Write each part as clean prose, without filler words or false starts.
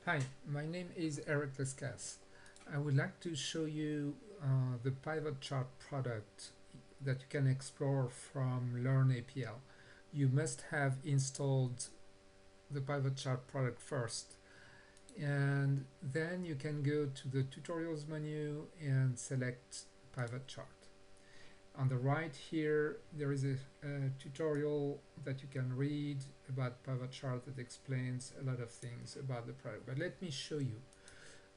Hi, my name is Eric Lescas. I would like to show you the PivotChart product that you can explore from Learn APL. You must have installed the PivotChart product first, and then you can go to the tutorials menu and select PivotChart. On the right here, there is a tutorial that you can read about PivotChart that explains a lot of things about the product. But let me show you.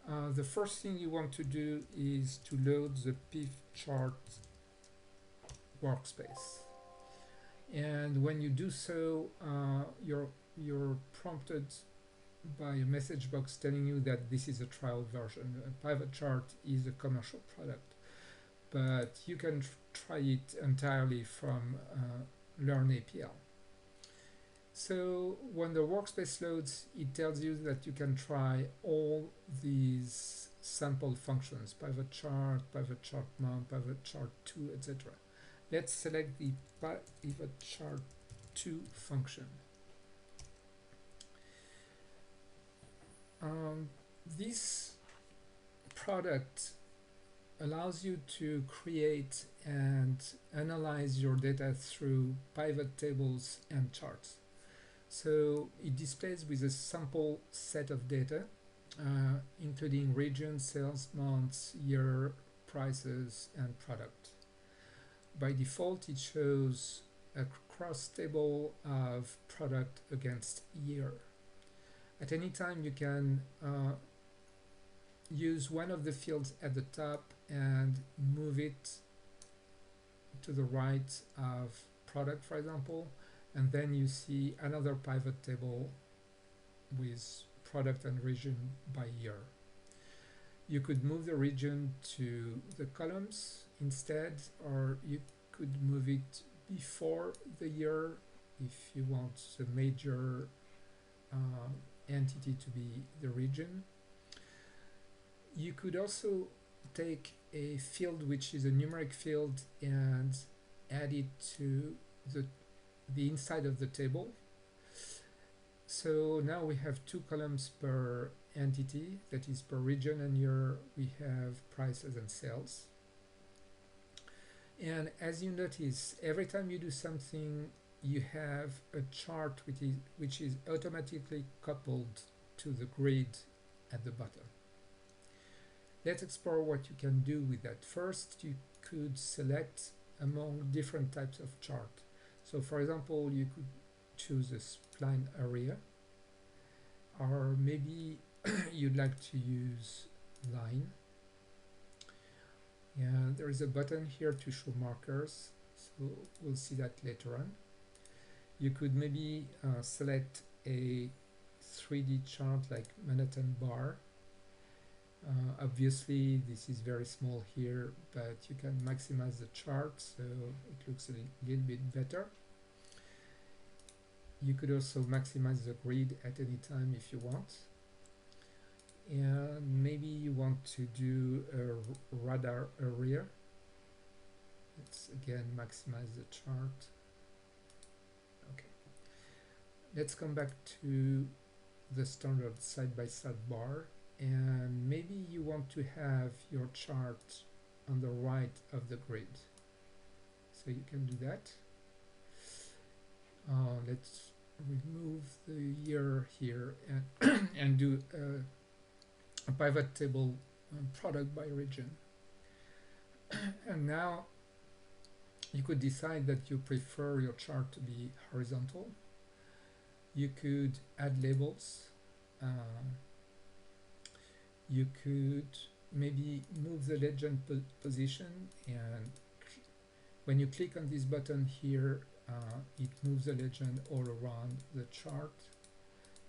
The first thing you want to do is to load the PivotChart workspace. And when you do so, you're prompted by a message box telling you that this is a trial version. PivotChart is a commercial product, but you can try it entirely from Learn APL. So when the workspace loads, it tells you that you can try all these sample functions: PivotChart, PivotChart mount, PivotChart 2, etc. Let's select the PivotChart 2 function. This product allows you to create and analyze your data through pivot tables and charts. So it displays with a sample set of data, including region, sales, months, year, prices, and product. By default, it shows a cross table of product against year. At any time, you can use one of the fields at the top and move it to the right of product, for example, and then you see another pivot table with product and region by year. You could move the region to the columns instead, or you could move it before the year if you want the major entity to be the region. You could also take a field which is a numeric field and add it to the inside of the table. So now we have two columns per entity, that is per region and year. We have prices and sales. And as you notice, every time you do something, you have a chart which is automatically coupled to the grid at the bottom. Let's explore what you can do with that. First, you could select among different types of chart. So for example, you could choose a spline area, or maybe you'd like to use line. And there is a button here to show markers, so we'll see that later on. You could maybe select a 3D chart like Manhattan bar. Obviously this is very small here, but you can maximize the chart so it looks a little bit better. You could also maximize the grid at any time if you want. And maybe you want to do a radar area. Let's again maximize the chart. Okay. Let's come back to the standard side-by-side bar, and maybe you want to have your chart on the right of the grid. So you can do that. Let's remove the year here and, and do a pivot table product by region. And now you could decide that you prefer your chart to be horizontal. You could add labels. You could maybe move the legend position, and when you click on this button here, it moves the legend all around the chart,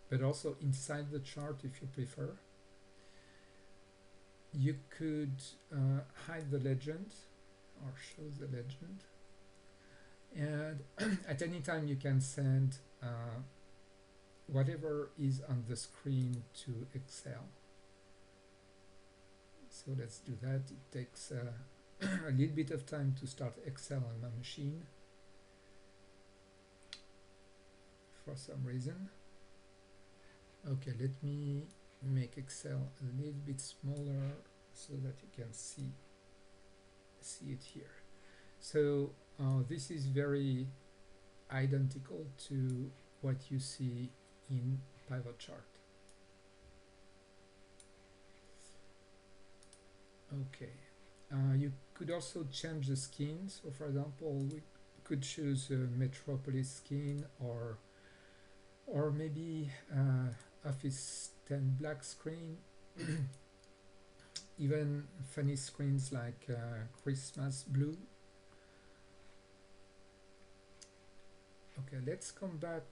but also inside the chart if you prefer. You could hide the legend or show the legend, and at any time you can send whatever is on the screen to Excel. So let's do that. It takes a little bit of time to start Excel on my machine for some reason. Okay, let me make Excel a little bit smaller so that you can see it here. So this is very identical to what you see in PivotChart. Okay, you could also change the skin. So for example, we could choose a Metropolis skin, or maybe Office 10 black screen, even funny screens like Christmas blue. Okay, let's come back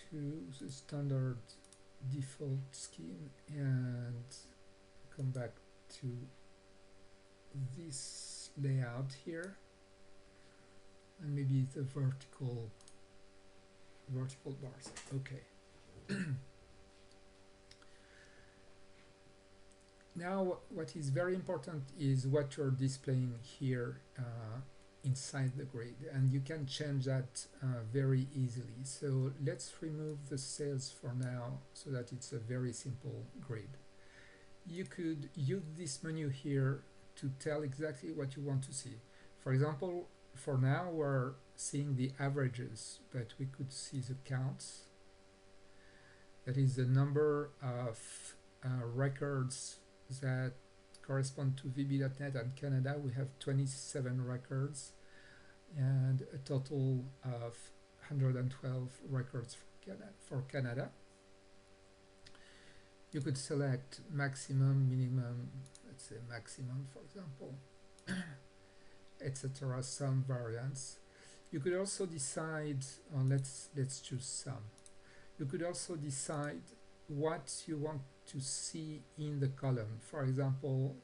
to the standard default scheme and come back to this layout here, and maybe the vertical bars. Okay. Now what is very important is what you're displaying here inside the grid, and you can change that very easily. So let's remove the sales for now so that it's a very simple grid. You could use this menu here to tell exactly what you want to see. For example, for now we're seeing the averages, but we could see the counts. That is the number of records that correspond to VB.NET and Canada. We have 27 records and a total of 112 records for Canada. You could select maximum, minimum, let's say maximum for example, etc. Some variants. You could also decide, let's choose some. You could also decide what you want to see in the column. For example,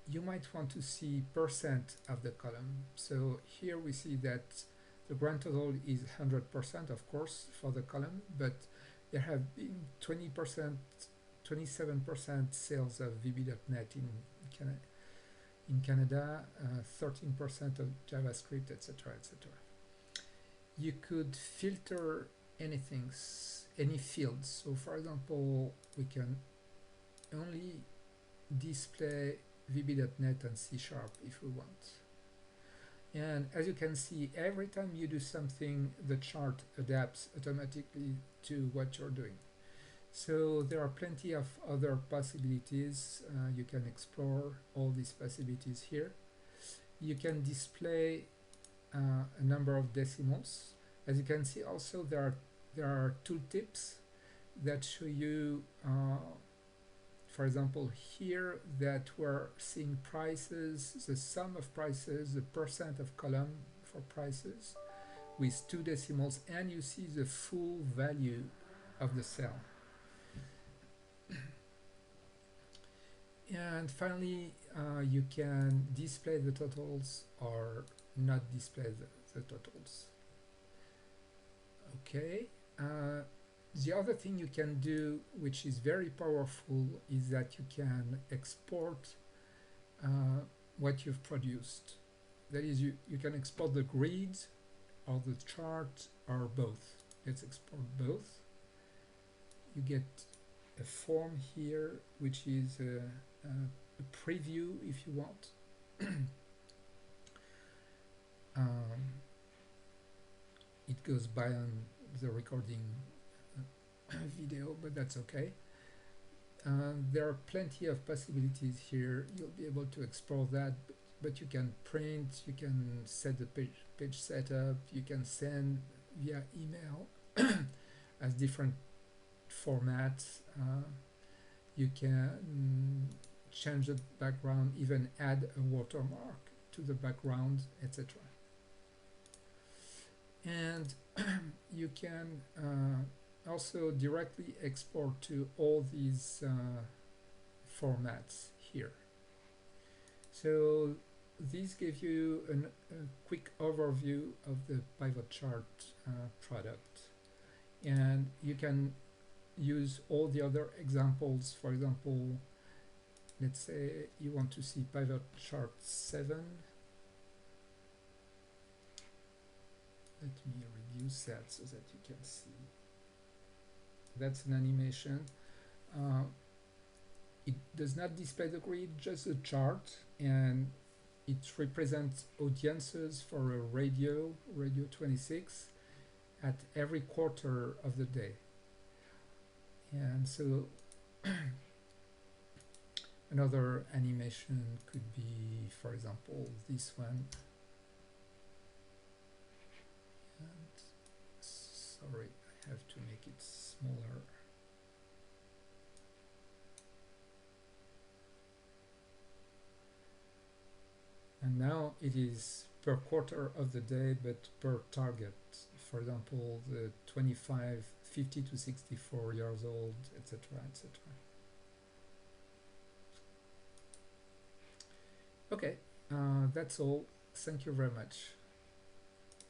you might want to see percent of the column. So here we see that the grand total is 100%, of course, for the column, but there have been 20%, 27% sales of VB.NET in Canada, 13% of JavaScript, etc., etc. You could filter anything, any fields. So for example, we can only display VB.NET and C# if we want. And as you can see, every time you do something, the chart adapts automatically to what you're doing. So there are plenty of other possibilities. You can explore all these possibilities here. You can display a number of decimals. As you can see also, there are tooltips that show you, for example, here that we're seeing prices, the sum of prices, the percent of column for prices with 2 decimals, and you see the full value of the cell. And finally, you can display the totals or not display the totals. Okay. The other thing you can do, which is very powerful, is that you can export what you've produced. That is, you can export the grid or the chart or both. Let's export both. You get a form here, which is a preview if you want. It goes beyond the recording video, but that's okay. There are plenty of possibilities here. You'll be able to explore that, but you can print, you can set the page setup, you can send via email as different formats. You can change the background, even add a watermark to the background, etc. And you can also directly export to all these formats here. So these give you a quick overview of the PivotChart product, and you can use all the other examples. For example, let's say you want to see PivotChart 7. Let me reduce that so that you can see. That's an animation. uh, it does not display the grid, just a chart, and it represents audiences for a radio 26 at every quarter of the day. And so another animation could be, for example, this one. And sorry, I have to make it smaller. And now it is per quarter of the day, but per target. For example, the 25, 50 to 64 years old, etc., etc. Okay, that's all. Thank you very much.